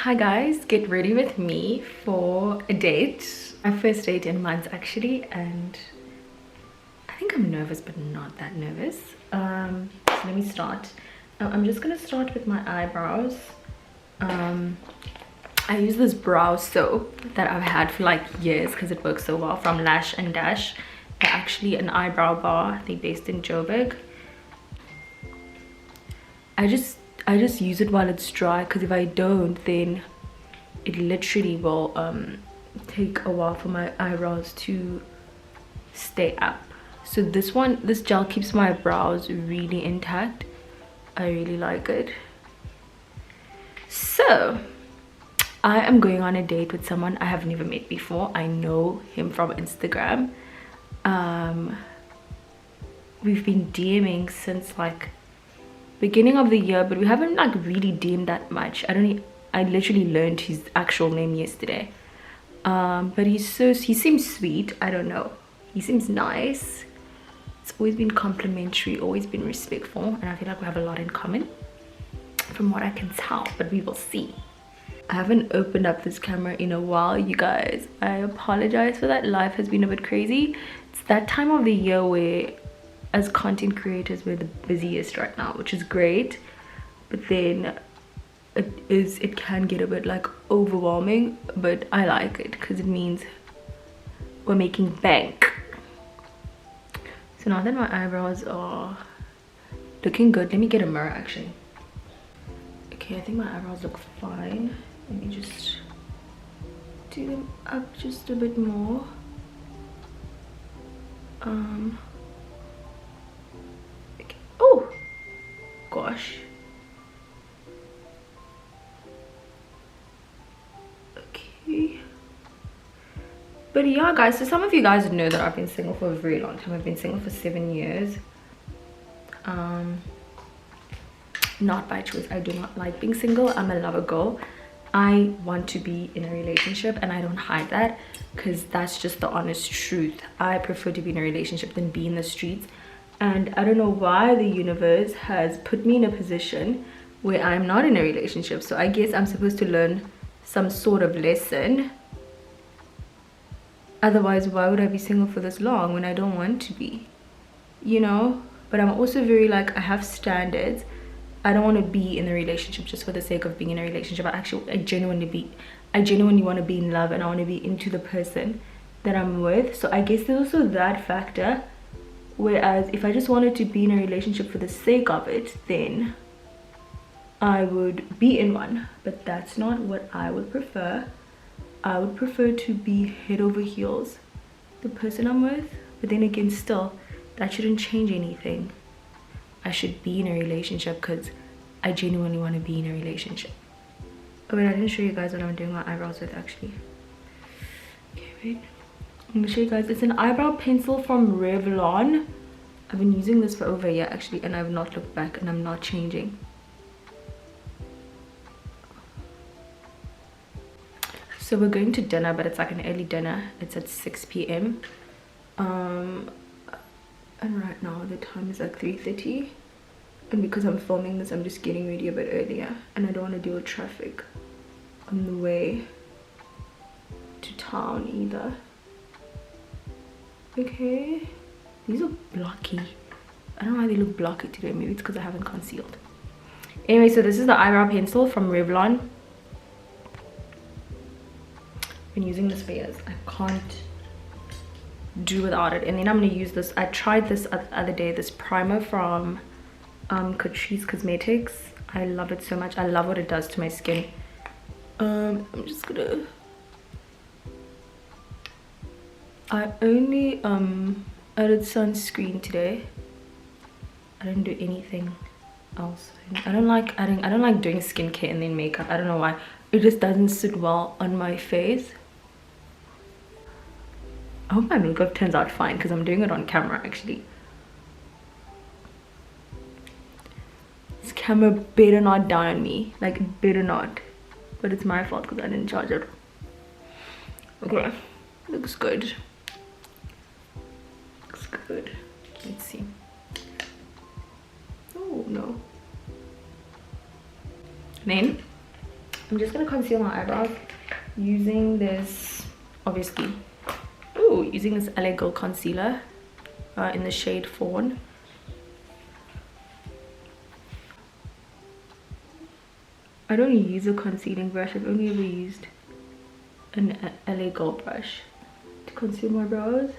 Hi guys, get ready with me for a date. My first date in months actually, and I think I'm nervous but not that nervous. So let me start. I'm just gonna start with my eyebrows. I use this brow soap that I've had for like years because it works so well, from Lash and Dash. They're actually an eyebrow bar. They're based in Joburg. I just use it while it's dry, because if I don't, then it literally will take a while for my eyebrows to stay up. So this gel keeps my brows really intact. I really like it. So I am going on a date with someone I have never met before. I know him from Instagram. We've been DMing since like beginning of the year, but we haven't like really DM'd that much. I literally learned his actual name yesterday. But he seems sweet. I don't know, he seems nice. It's always been complimentary, always been respectful, and I feel like we have a lot in common from what I can tell, but we will see. I haven't opened up this camera in a while, you guys. I apologize for that. Life has been a bit crazy. It's that time of the year where as content creators we're the busiest right now, which is great, but then it can get a bit like overwhelming, but I like it because it means we're making bank. So now that my eyebrows are looking good, let me get a mirror actually. Okay, I think my eyebrows look fine. Let me just do them up just a bit more. Okay. Oh gosh. Okay. But yeah guys, so some of you guys know that I've been single for a very long time. I've been single for 7 years. Not by choice. I do not like being single. I'm a lover girl. I want to be in a relationship, and I don't hide that because that's just the honest truth. I prefer to be in a relationship than be in the streets, and I don't know why the universe has put me in a position where I'm not in a relationship. So I guess I'm supposed to learn some sort of lesson. Otherwise, why would I be single for this long when I don't want to be, you know? But I'm also very like, I have standards. I don't want to be in a relationship just for the sake of being in a relationship. I genuinely want to be in love, and I want to be into the person that I'm with. So I guess there's also that factor. Whereas if I just wanted to be in a relationship for the sake of it, then I would be in one. But that's not what I would prefer. I would prefer to be head over heels the person I'm with. But then again, still, that shouldn't change anything. I should be in a relationship because I genuinely want to be in a relationship. Oh wait, I didn't show you guys what I'm doing my eyebrows with actually. Okay, wait. I'm gonna show you guys. It's an eyebrow pencil from Revlon. I've been using this for over a year actually, and I've not looked back, and I'm not changing. So we're going to dinner, but it's like an early dinner. It's at 6 p.m. And right now the time is like 3:30, and because I'm filming this, I'm just getting ready a bit earlier, and I don't want to deal with traffic on the way to town either. Okay, these are blocky. I don't know why they look blocky today. Maybe it's because I haven't concealed. Anyway, so this is the eyebrow pencil from Revlon. Been using this for years. I can't do without it. And then I'm going to use this. I tried this the other day, this primer from Catrice Cosmetics. I love it so much. I love what it does to my skin. I'm just gonna, I only added sunscreen today. I didn't do anything else. I don't like doing skincare and then makeup. I don't know why. It just doesn't sit well on my face. I hope my makeup turns out fine because I'm doing it on camera actually. This camera better not die on me. Like, it better not. But it's my fault because I didn't charge it. Okay. Looks good. Looks good. Let's see. Oh no. Then I'm just gonna conceal my eyebrows using this, obviously, using this LA Girl concealer in the shade Fawn. I don't use a concealing brush. I've only ever used an LA Girl brush to conceal my brows.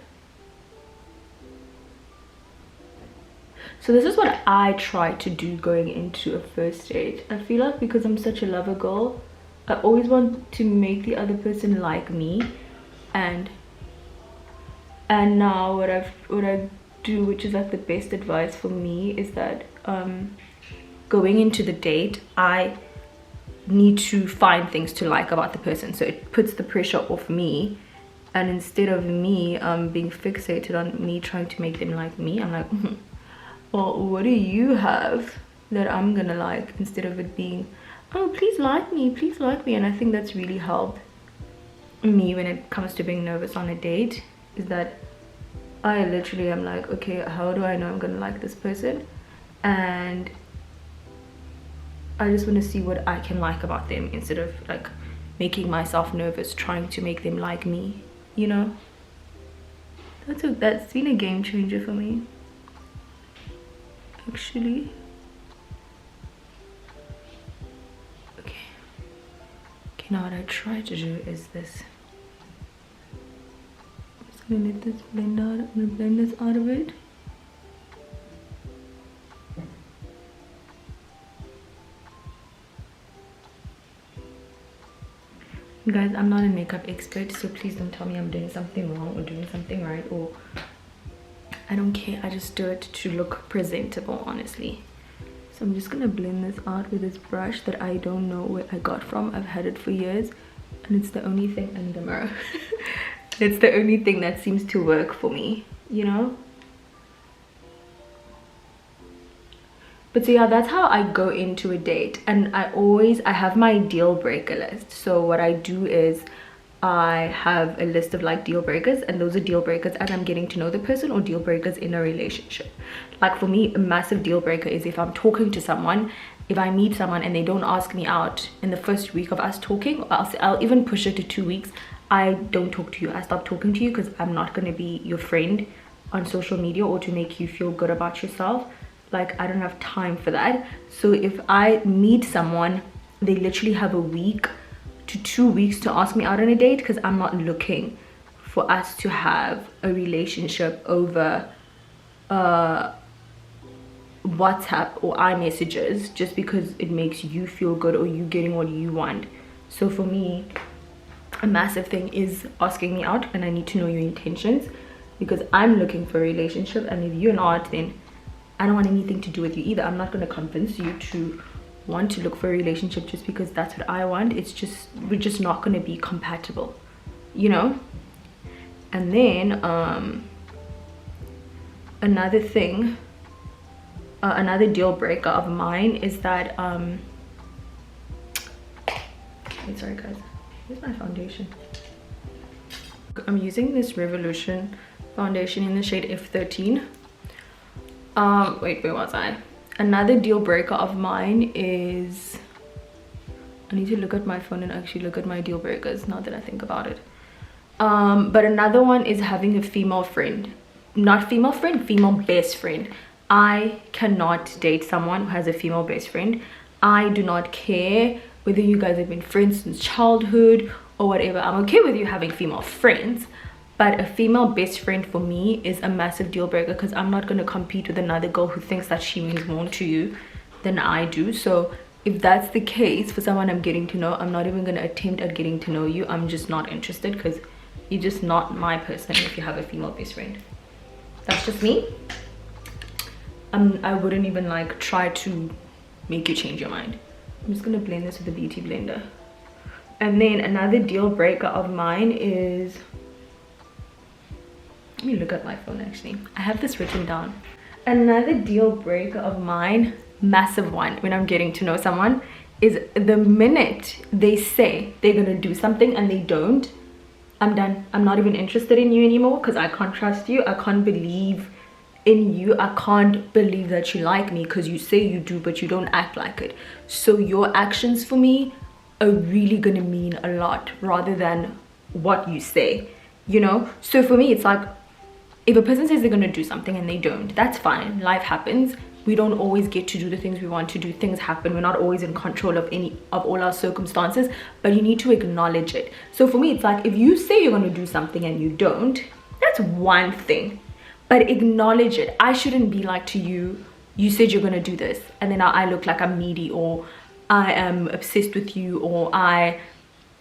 So this is what I try to do going into a first date. I feel like because I'm such a lover girl, I always want to make the other person like me, and now what I do, which is like the best advice for me, is that going into the date, I need to find things to like about the person, so it puts the pressure off me, and instead of me being fixated on me trying to make them like me, I'm like, well, what do you have that I'm gonna like, instead of it being, oh, please like me, please like me. And I think that's really helped me when it comes to being nervous on a date, is that I literally am like, okay, how do I know I'm gonna like this person? And I just want to see what I can like about them, instead of like making myself nervous trying to make them like me, you know. That's been a game changer for me, actually. Okay, now what I try to do is this. I'm just gonna let this blend out. I'm gonna blend this out of it. Guys, I'm not a makeup expert, so please don't tell me I'm doing something wrong or doing something right, or I don't care. I just do it to look presentable, honestly. So I'm just gonna blend this out with this brush that I don't know where I got from. I've had it for years, and it's the only thing in the mirror. It's the only thing that seems to work for me, you know. But so yeah, that's how I go into a date, and I have my deal breaker list. So what I do is I have a list of like deal breakers, and those are deal breakers as I'm getting to know the person, or deal breakers in a relationship. Like for me, a massive deal breaker is if I'm talking to someone, if I meet someone and they don't ask me out in the first week of us talking, or I'll even push it to 2 weeks, I don't talk to you. I stop talking to you, because I'm not going to be your friend on social media or to make you feel good about yourself. Like, I don't have time for that. So if I meet someone, they literally have a week to 2 weeks to ask me out on a date, because I'm not looking for us to have a relationship over WhatsApp or iMessages just because it makes you feel good or you getting what you want. So for me, a massive thing is asking me out, and I need to know your intentions, because I'm looking for a relationship, and if you're not, then I don't want anything to do with you either. I'm not going to convince you to want to look for a relationship just because that's what I want. It's just, we're just not going to be compatible, you know. And then another thing, another deal breaker of mine is that wait, sorry guys, where's my foundation? I'm using this Revolution foundation in the shade F13. Wait, where was I? Another deal breaker of mine is, I need to look at my phone and actually look at my deal breakers now that I think about it. But another one is having a female friend. Not female friend, female best friend. I cannot date someone who has a female best friend. I do not care whether you guys have been friends since childhood or whatever. I'm okay with you having female friends, but a female best friend for me is a massive deal breaker, because I'm not going to compete with another girl who thinks that she means more to you than I do. So if that's the case for someone I'm getting to know, I'm not even going to attempt at getting to know you. I'm just not interested, because you're just not my person if you have a female best friend. That's just me. I wouldn't even like try to make you change your mind. I'm just going to blend this with the beauty blender. And then another deal breaker of mine is, let me look at my phone actually. I have this written down. Another deal breaker of mine, massive one, when I'm getting to know someone, is the minute they say they're gonna do something and they don't, I'm done. I'm not even interested in you anymore, because I can't trust you. I can't believe in you. I can't believe that you like me, because you say you do but you don't act like it. So your actions for me are really gonna mean a lot rather than what you say, you know. So for me, it's like, if a person says they're gonna do something and they don't, that's fine. Life happens. We don't always get to do the things we want to do. Things happen. We're not always in control of all our circumstances, but you need to acknowledge it. So for me, it's like, if you say you're gonna do something and you don't, that's one thing, but acknowledge it. I shouldn't be like to you, you said you're gonna do this, and then I look like I'm needy, or I am obsessed with you, or I'm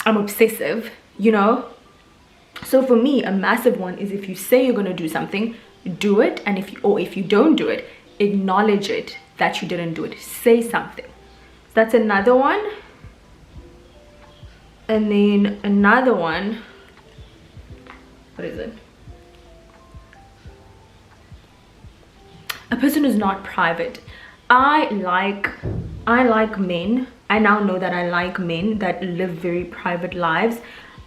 obsessive, you know. So for me, a massive one is, if you say you're going to do something, do it. And if you don't do it, acknowledge it that you didn't do it. Say something. That's another one. And then another one, what is it? A person who's not private. I like men. I now know that I like men that live very private lives.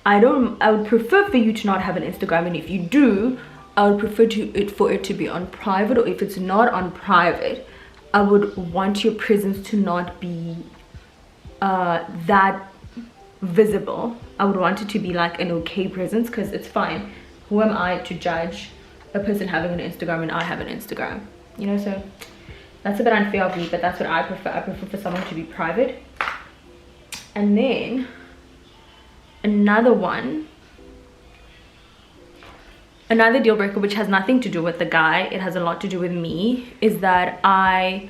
I would prefer for you to not have an Instagram, and if you do, I would prefer for it to be on private, or if it's not on private, I would want your presence to not be that visible. I would want it to be like an okay presence, because it's fine. Who am I to judge a person having an Instagram and I have an Instagram, you know? So that's a bit unfair of me, but that's what I prefer. I prefer for someone to be private. And then another deal breaker, which has nothing to do with the guy, it has a lot to do with me, is that I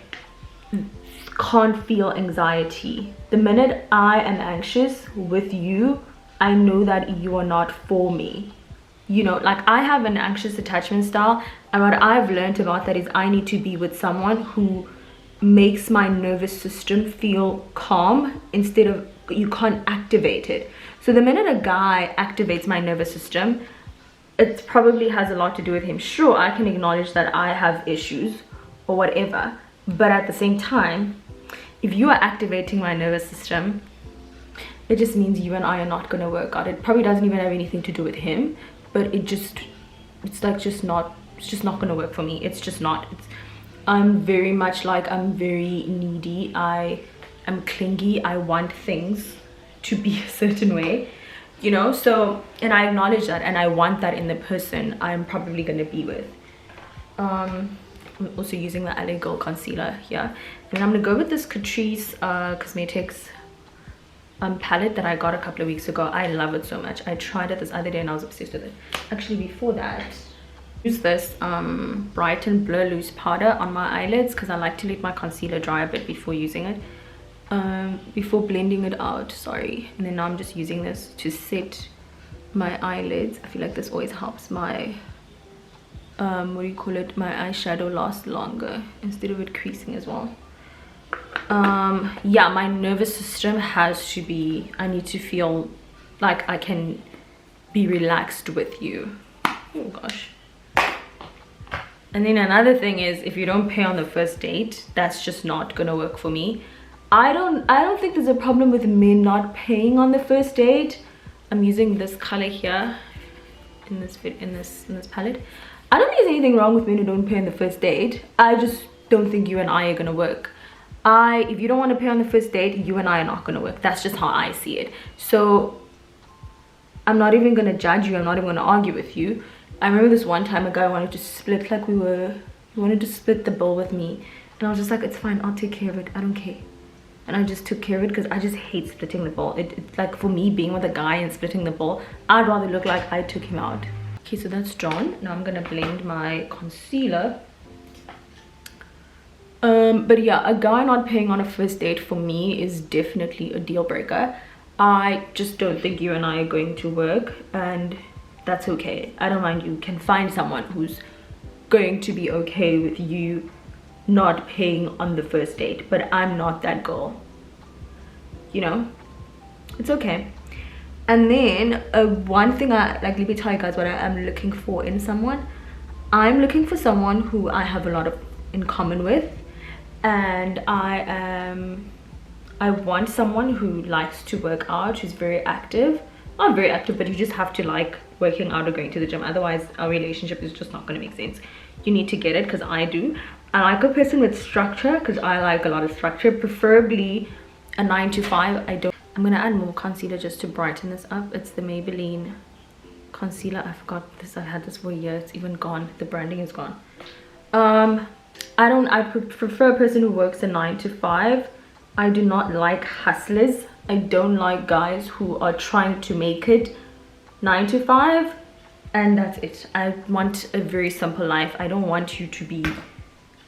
can't feel anxiety. The minute I am anxious with you, I know that you are not for me, you know. Like, I have an anxious attachment style, and what I've learned about that is I need to be with someone who makes my nervous system feel calm, instead of, you can't activate it. So the minute a guy activates my nervous system, it probably has a lot to do with him. Sure, I can acknowledge that I have issues or whatever, but at the same time, if you are activating my nervous system, it just means you and I are not going to work out. It probably doesn't even have anything to do with him, but it's not going to work for me. It's just not. I'm very much like, I'm very needy. I am clingy. I want things to be a certain way, you know. So, and I acknowledge that, and I want that in the person I'm probably going to be with. I'm also using the LA Girl concealer here, and I'm going to go with this Catrice Cosmetics palette that I got a couple of weeks ago. I love it so much. I tried it this other day and I was obsessed with it. Actually, before that, use this Brighten Blur Loose powder on my eyelids, because I like to let my concealer dry a bit before using it, before blending it out, sorry. And then now I'm just using this to set my eyelids. I feel like this always helps my what do you call it, my eyeshadow last longer, instead of it creasing as well. Yeah, my nervous system has to be, I need to feel like I can be relaxed with you. Oh gosh. And then another thing is, if you don't pay on the first date, that's just not gonna work for me. I don't think there's a problem with men not paying on the first date. I'm using this color here in this palette. I don't think there's anything wrong with men who don't pay on the first date. I just don't think you and I are gonna work. If you don't want to pay on the first date, you and I are not gonna work. That's just how I see it. So I'm not even gonna judge you. I'm not even gonna argue with you. I remember this one time a guy wanted to split, like he wanted to split the bill with me, and I was just like, it's fine, I'll take care of it, I don't care. And I just took care of it, because I just hate splitting the bill. It's like, for me, being with a guy and splitting the bill, I'd rather look like I took him out. Okay, so that's done. Now I'm gonna blend my concealer. But yeah, a guy not paying on a first date for me is definitely a deal breaker. I just don't think you and I are going to work, and that's okay. I don't mind. You can find someone who's going to be okay with you not paying on the first date, but I'm not that girl, you know. It's okay. And then one thing, let me tell you guys what I am looking for in someone. I'm looking for someone who I have a lot in common with, and I want someone who likes to work out, who's very active. Not very active, but you just have to like working out or going to the gym, otherwise our relationship is just not going to make sense. You need to get it, because I do. I like a person with structure, because I like a lot of structure, preferably a 9 to 5. I'm gonna add more concealer just to brighten this up. It's the Maybelline concealer. I forgot this. I had this for a year. It's even gone. The branding is gone. I prefer a person who works a 9 to 5. I do not like hustlers. I don't like guys who are trying to make it 9 to 5, and that's it. I want a very simple life. I don't want you to be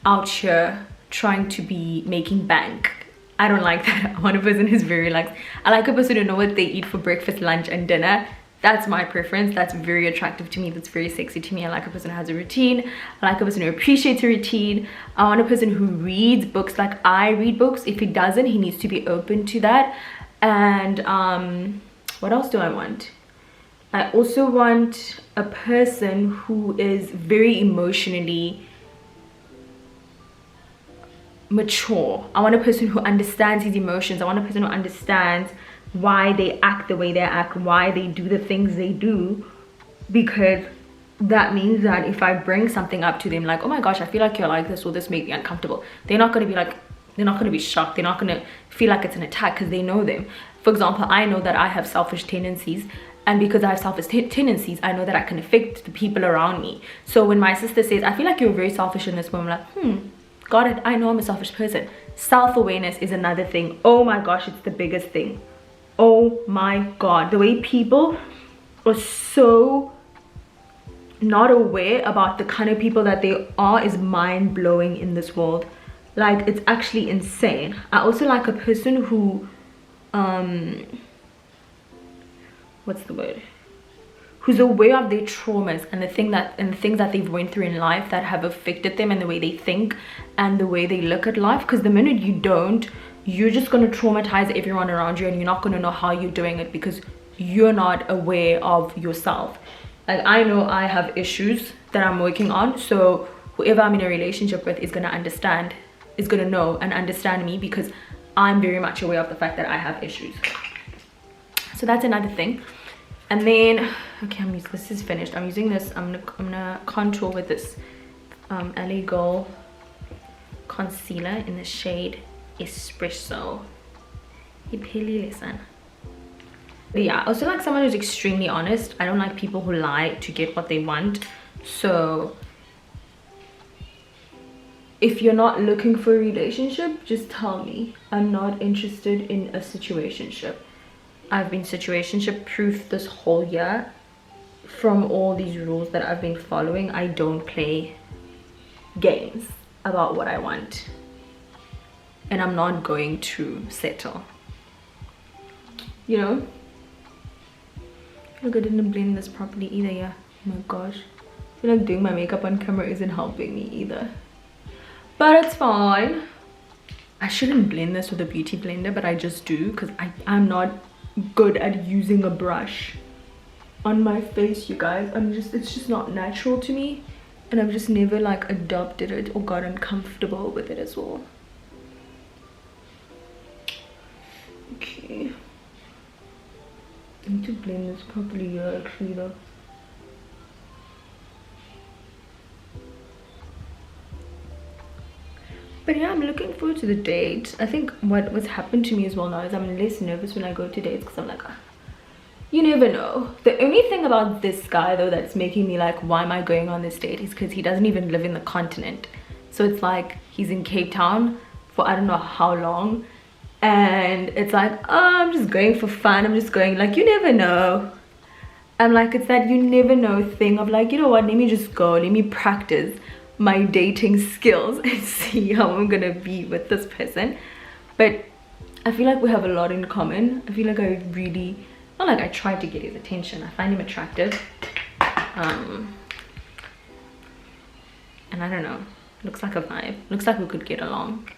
out here trying to be making bank. I don't like that. I want a person who's very relaxed. I like a person who know what they eat for breakfast, lunch, and dinner. That's my preference. That's very attractive to me. That's very sexy to me. I like a person who has a routine. I like a person who appreciates a routine. I want a person who reads books like I read books. If he doesn't, he needs to be open to that. And what else do I want? I also want a person who is very emotionally mature. I want a person who understands his emotions. I want a person who understands why they act the way they act, why they do the things they do, because that means that if I bring something up to them like, oh my gosh, I feel like you're like this, or this makes me uncomfortable, they're not going to be like, they're not going to be shocked. They're not going to feel like it's an attack, because they know them. For example, I know that I have selfish tendencies, and because I have selfish tendencies, I know that I can affect the people around me. So when my sister says, I feel like you're very selfish in this moment, I'm like, got it. I know I'm a selfish person. Self-awareness is another thing. Oh my gosh, it's the biggest thing. Oh my god, the way people are so not aware about the kind of people that they are is mind-blowing in this world. Like, it's actually insane. I also like a person who what's the word, who's aware of their traumas and the things that they've went through in life that have affected them, and the way they think and the way they look at life. Because the minute you don't, you're just going to traumatize everyone around you, and you're not going to know how you're doing it because you're not aware of yourself. Like, I know I have issues that I'm working on, so whoever I'm in a relationship with is going to understand, is going to know and understand me, because I'm very much aware of the fact that I have issues. So that's another thing. And then, okay, this is finished. I'm using this. I'm gonna contour with this LA Girl concealer in the shade Espresso. Listen. But yeah, I also like someone who's extremely honest. I don't like people who lie to get what they want. So if you're not looking for a relationship, just tell me. I'm not interested in a situationship. I've been situationship proof this whole year from all these rules that I've been following. I don't play games about what I want, and I'm not going to settle, you know. Look, I didn't blend this properly either. Yeah, oh my gosh, I feel like doing my makeup on camera isn't helping me either, but it's fine. I shouldn't blend this with a beauty blender, but I just do, because I'm not good at using a brush on my face, you guys. It's just not natural to me, and I've just never like adopted it or gotten comfortable with it as well. Okay, I need to blend this properly here actually though. But yeah, I'm looking forward to the date. I think what's happened to me as well now is I'm less nervous when I go to dates, because I'm like, you never know. The only thing about this guy though that's making me like, why am I going on this date, is because he doesn't even live in the continent. So it's like he's in Cape Town for I don't know how long, and it's like, oh, I'm just going for fun. I'm just going, like, you never know. I'm like, it's that you never know thing of like, you know what, let me just go, let me practice my dating skills and see how I'm gonna be with this person. But I feel like we have a lot in common. I feel like I really, not like I tried to get his attention. I find him attractive, and I don't know, looks like a vibe, looks like we could get along.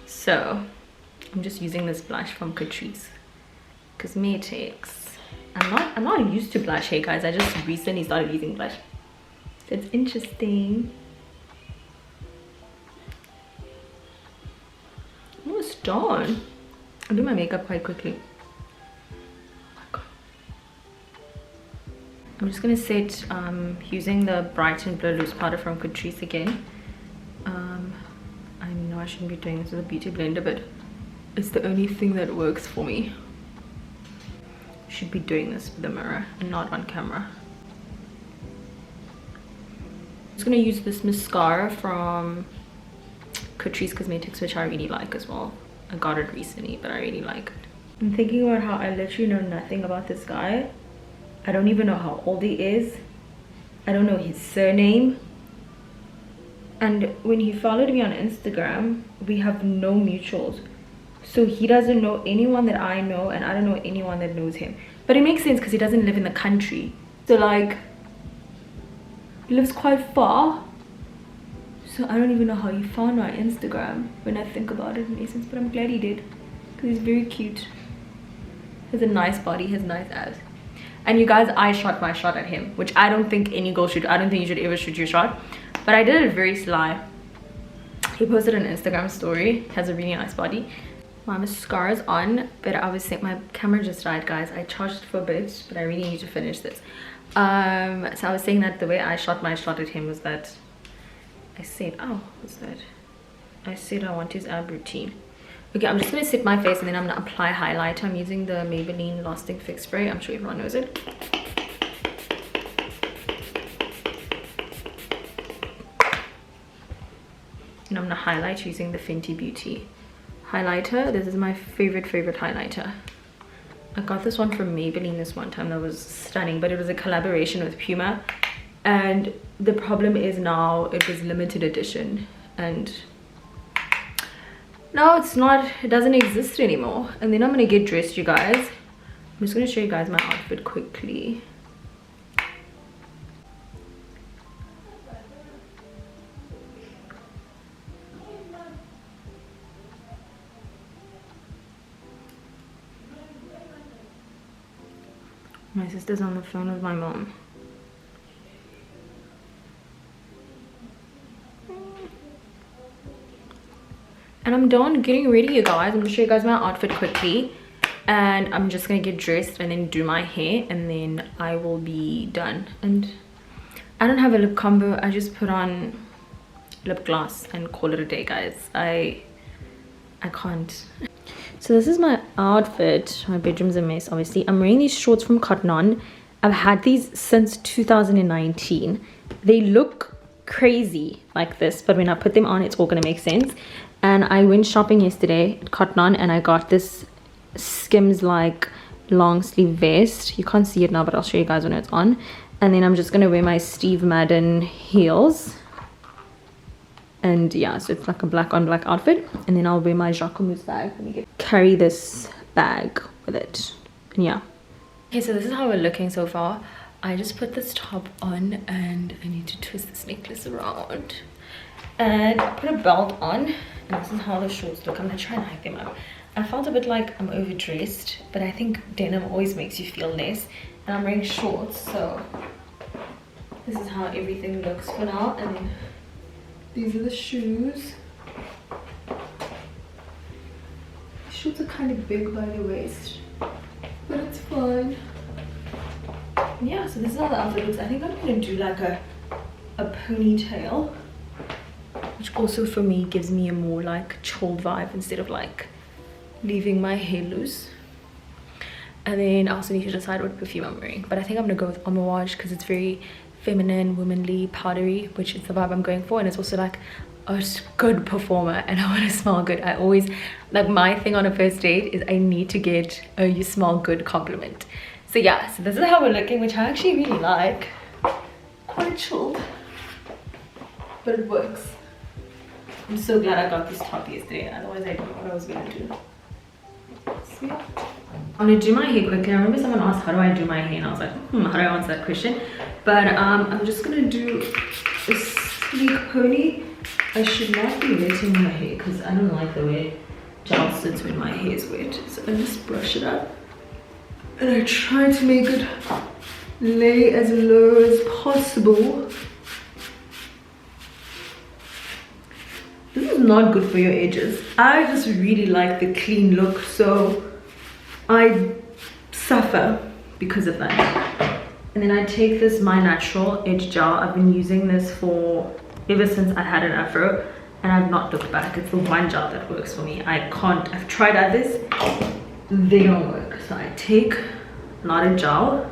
So I'm just using this blush from Catrice Cosmetics. I'm not used to blush, hey guys. I just recently started using blush. It's interesting. Oh, it's done. I'll do my makeup quite quickly. Oh my god. I'm just gonna set using the Bright and Blur loose powder from Catrice again. I know I shouldn't be doing this with a beauty blender, but It's the only thing that works for me. Should be doing this with the mirror and not on camera. I'm just gonna use this mascara from Catrice Cosmetics, which I really like as well. I got it recently, but I really like it. I'm thinking about how I literally know nothing about this guy. I don't even know how old he is. I don't know his surname. And when he followed me on Instagram, we have no mutuals. So he doesn't know anyone that I know, and I don't know anyone that knows him. But it makes sense because he doesn't live in the country. So like, he lives quite far. So I don't even know how he found my Instagram when I think about it in essence. But I'm glad he did, because he's very cute. He has a nice body, he has nice abs. And you guys, I shot my shot at him, which I don't think any girl should. I don't think you should ever shoot your shot. But I did it very sly. He posted an Instagram story. He has a really nice body. My mascara is on, but I was saying my camera just died, guys. I charged it for a bit, but I really need to finish this. So I was saying that the way I shot my shot at him was that I said, oh, what's that? I said I want his ab routine. Okay, I'm just gonna sit my face and then I'm gonna apply highlighter. I'm using the Maybelline Lasting Fix Spray. I'm sure everyone knows it. And I'm gonna highlight using the Fenty Beauty highlighter. This is my favorite highlighter. I got this one from Maybelline this one time. That was stunning, but it was a collaboration with Puma, and the problem is now it was limited edition, and now it's not, it doesn't exist anymore. And then I'm gonna get dressed, you guys. I'm just gonna show you guys my outfit quickly. My sister's on the phone with my mom. And I'm done getting ready, you guys. I'm gonna show you guys my outfit quickly. And I'm just gonna get dressed and then do my hair, and then I will be done. And I don't have a lip combo. I just put on lip gloss and call it a day, guys. I can't. So this is my outfit. My bedroom's a mess, obviously. I'm wearing these shorts from Cotton On. I've had these since 2019. They look crazy like this, but when I put them on, it's all gonna make sense. And I went shopping yesterday at Cotton On, and I got this Skims like long sleeve vest. You can't see it now, but I'll show you guys when it's on. And then I'm just gonna wear my Steve Madden heels. And yeah, so it's like a black on black outfit. And then I'll wear my Jacquemus bag. Let me carry this bag with it. And yeah. Okay, so this is how we're looking so far. I just put this top on, and I need to twist this necklace around. And I put a belt on, and this is how the shorts look. I'm gonna try and hike them up. I felt a bit like I'm overdressed, but I think denim always makes you feel less. And I'm wearing shorts, so this is how everything looks for now. And then these are the shoes. The shorts are kind of big by the waist, but it's fine. Yeah, so this is how the outfit looks. I think I'm gonna do like a ponytail, which also for me gives me a more like chilled vibe instead of like leaving my hair loose. And then I also need to decide what perfume I'm wearing, but I think I'm gonna go with Amouage because it's very feminine, womanly, powdery, which is the vibe I'm going for. And it's also like a good performer, and I want to smell good. I always, like, my thing on a first date is I need to get a you smell good compliment. So yeah, so this is how we're looking, which I actually really like. Quite chilled, but it works. I'm so glad I got this top yesterday, otherwise I don't know what I was gonna do. So yeah, I'm gonna do my hair quickly. I remember someone asked how do I do my hair, and I was like, how do I answer that question? But I'm just gonna do a sleek pony. I should not be wetting my hair because I don't like the way gel sits when my hair is wet. So I just brush it up, and I try to make it lay as low as possible. This is not good for your edges. I just really like the clean look, so I suffer because of that. And then I take this My Natural Edge Gel. I've been using this for ever since I had an afro, and I've not looked back. It's the one gel that works for me. I've tried others, they don't work. So I take a lot of gel,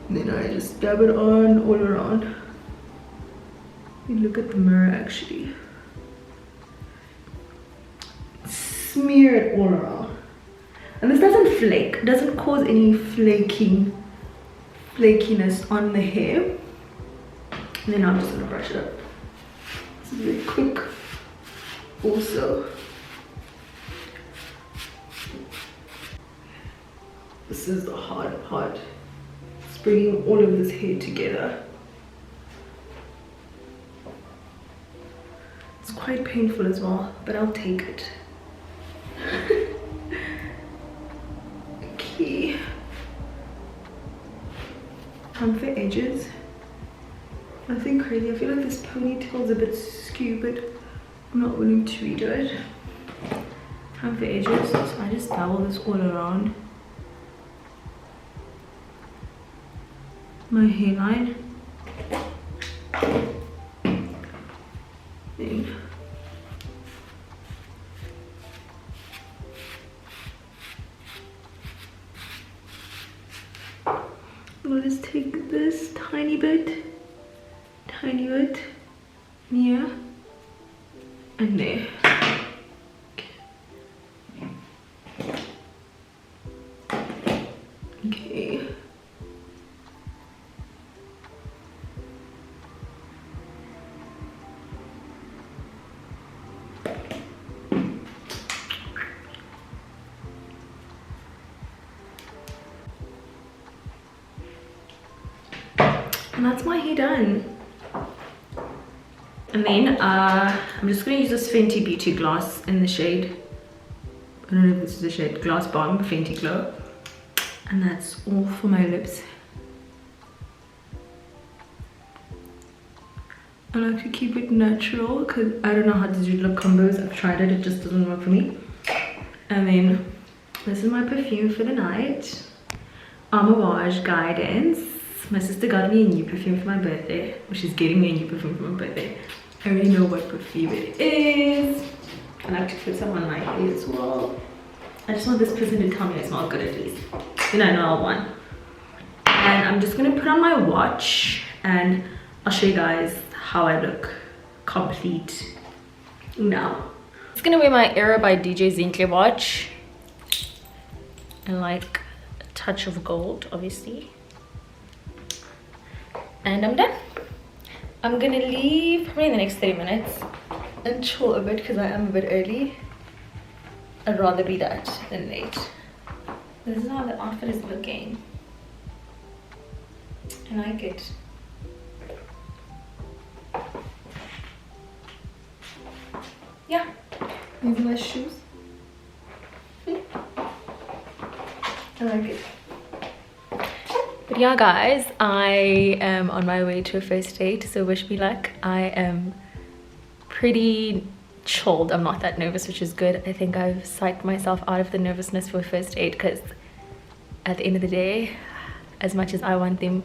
and then I just dab it on all around. You look at the mirror actually. Smear it all around. And this doesn't flake, it doesn't cause any flakiness on the hair. And then I'm just gonna brush it up. This is very quick also. This is the hard part. It's bringing all of this hair together. It's quite painful as well, but I'll take it. Okay. Time for edges. Nothing crazy. I feel like this ponytail's a bit skew, but I'm not willing to redo it. Time for edges. So I just double this all around my hairline. Then I'll just take this tiny bit here and there. Okay. And that's my hair done. And then I'm just going to use this Fenty Beauty Gloss in the shade, I don't know if this is the shade, Gloss Bomb Fenty Glow. And that's all for my lips. I like to keep it natural because I don't know how to do lip combos. I've tried it, it just doesn't work for me. And then this is my perfume for the night. Amouage Guidance. My sister got me a new perfume for my birthday. Well, she's getting me a new perfume for my birthday. I already know what perfume it is. I like to put some on my hair as well. I just want this person to tell me I smell good at least. Then I know I won. And I'm just gonna put on my watch and I'll show you guys how I look complete now. I'm just gonna wear my Era by DJ Zinke watch. And like a touch of gold, obviously. And I'm done. I'm gonna leave probably in the next 30 minutes and chill a bit because I am a bit early. I'd rather be that than late. This is how the outfit is looking. I like it. Yeah, these are my shoes. I like it. But yeah guys, I am on my way to a first date, so wish me luck. I am pretty chilled. I'm not that nervous, which is good. I think I've psyched myself out of the nervousness for a first date because at the end of the day, as much as I want them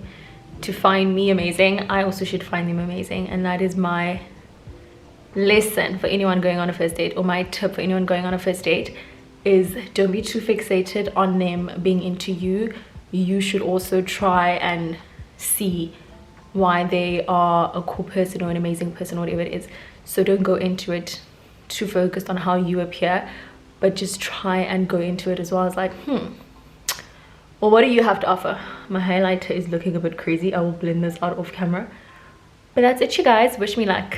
to find me amazing, I also should find them amazing. And that is my lesson for anyone going on a first date, or my tip for anyone going on a first date, is don't be too fixated on them being into you. You should also try and see why they are a cool person or an amazing person, whatever it is. So don't go into it too focused on how you appear, but just try and go into it as well as like, well, what do you have to offer? My highlighter is looking a bit crazy. I will blend this out off camera. But that's it, you guys. Wish me luck.